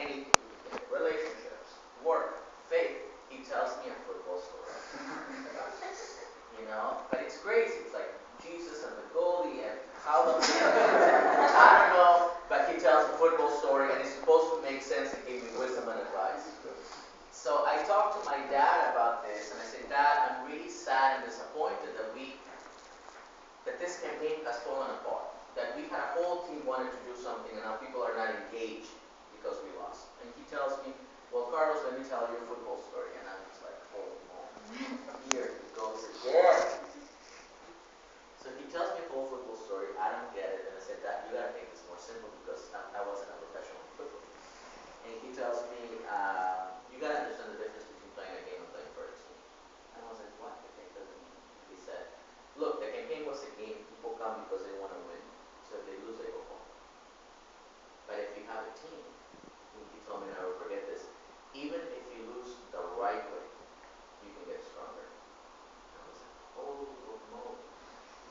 anything to do with it. Relationships, work, faith. He tells me a football story. You know? But it's crazy. It's like Jesus and the goalie and how the I don't know, but he tells a football story and it's supposed to make sense and give me wisdom and advice. So I talked to my dad about this and I said, Dad, I'm really sad and disappointed that this campaign has fallen apart. That we had a whole team wanted to do something and now people are not engaged because we lost. And he tells me, well, Carlos, let me tell you a football story. And I'm just like, oh no, here it goes again. So he tells me a whole football story. I don't get it. And I said, Dad, you gotta make this more simple because I wasn't a professional in football. And he tells me, you gotta understand the difference between playing a game and playing for a team. And I was like, what? The game doesn't mean. He said, look, the campaign was a game. People come because they want to win. So if they lose, they go home. But if you have a team, and he told me, and I will forget this, even if you lose the right way, you can get stronger. And I was like, oh, moly.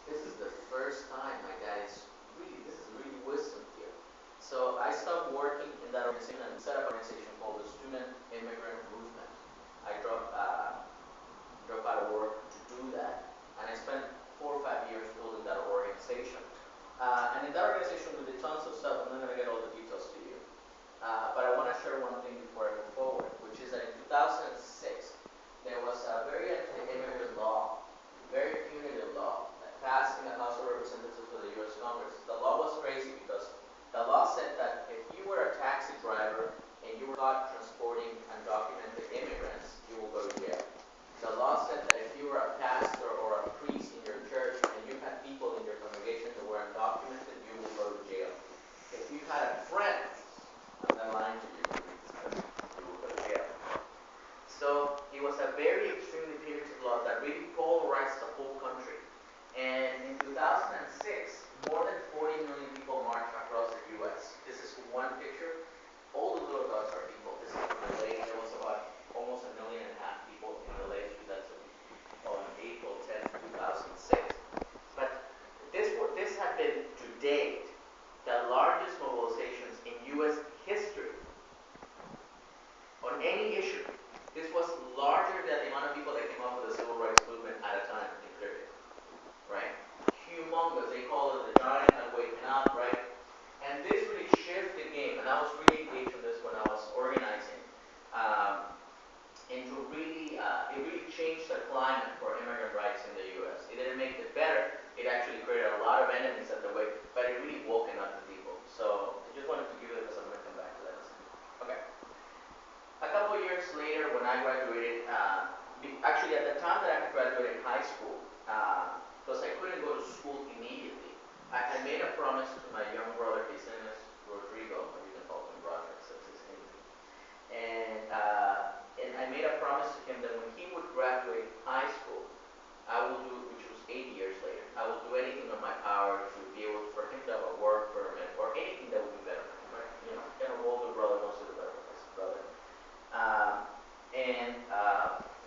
This is the first time my dad is this is really wisdom here. So I stopped working in that organization and set up an organization called the Student Immigrant Movement. I dropped out of work to do that. And I spent 4 or 5 years building that organization. And in that organization we did tons of stuff. I'm not going to get all the details to you. But I want to share one thing before I move forward, which is that in 2006, there was a very anti-immigrant law, very punitive law, that passed in the House of Representatives for the U.S. Congress. The law was crazy because the law said that if you were a taxi driver and you were caught transporting undocumented immigrants, you will go to jail. The law said that if you were a pastor or a priest in your church and you had people in your congregation that were undocumented, you will go to jail. If you had a friend, I'm not lying to you, you will go to jail. So it was a very extremely punitive law that really polarized the whole country. And in 2006, more than 40 million people marched across the U.S. This is one picture. All the little dots are people. This is from LA. There was about almost 1.5 million people in LA. That's on April 10, 2006. But this had been, to date, the largest mobilizations in U.S. history on any issue. This was larger than the amount of people that came up with the civil rights movement at a time in period. Right? Humongous. They call it the giant and waking up, right? And this really shifted the game. And I was really engaged in this when I was organizing. And to really, it really changed the climate for immigrant rights in the U.S. It didn't make it better. It actually created a lot of enemies at the way, but it really woke up the people. So I just wanted to give it because I'm going to come back to that in a second. Okay. A couple of years later, when I graduated, actually at the time that I had graduated high school, because I couldn't go to school immediately, I had made a promise to my young brother, his name is Rodrigo, or you can call him Roger, so it's his name. And I made a promise to him that when he would graduate high school, I will do, which was 8 years later, I will do anything in my power to be able for him to have a work permit or anything that would be better for him, right? You know, an older brother knows the better for his brother.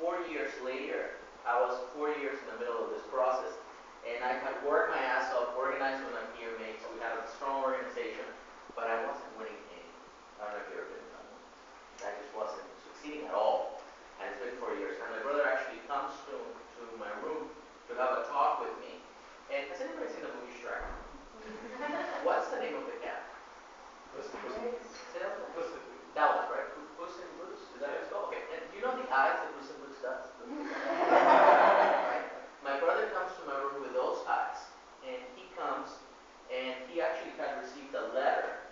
4 years later, I was 4 years in the middle of this process, and I had worked my ass off, organized with my peer mates. We had a strong organization, but I wasn't winning anything. I don't know if you've ever been in that one. I just wasn't succeeding at all. And it's been 4 years. And my brother actually comes to my room to have a talk with me. And has anybody seen the movie Shrek? What's the name of the cat? Puss in Boots. That was right. Puss in Boots? Is that what it's called? Okay. And do you know the eyes that Puss in Boots does? Right? My brother comes to my room with those eyes. And he comes and he actually had received a letter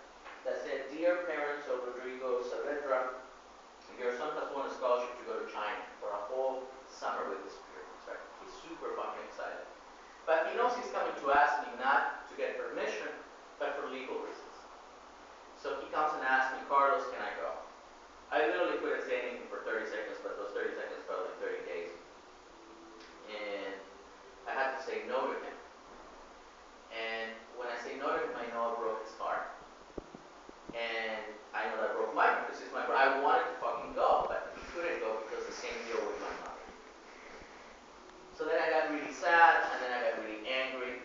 that said, "Dear parents of Rodrigo Saavedra, your son has won a scholarship to go to China for a whole summer with his parents." Right? He's super fucking excited. But he knows he's coming to ask me not to get permission, but for legal reasons. So he comes and asks me, "Carlos, can I go?" I literally couldn't say anything for 30 seconds, but those 30 seconds felt like 30 days. And I had to say no to him. And when I say no to him, I know I broke his heart. And I know that I broke mine because he's my brother. I wanted to fucking go, but he couldn't go because the same deal with my mother. So then I got really sad, and then I got really angry,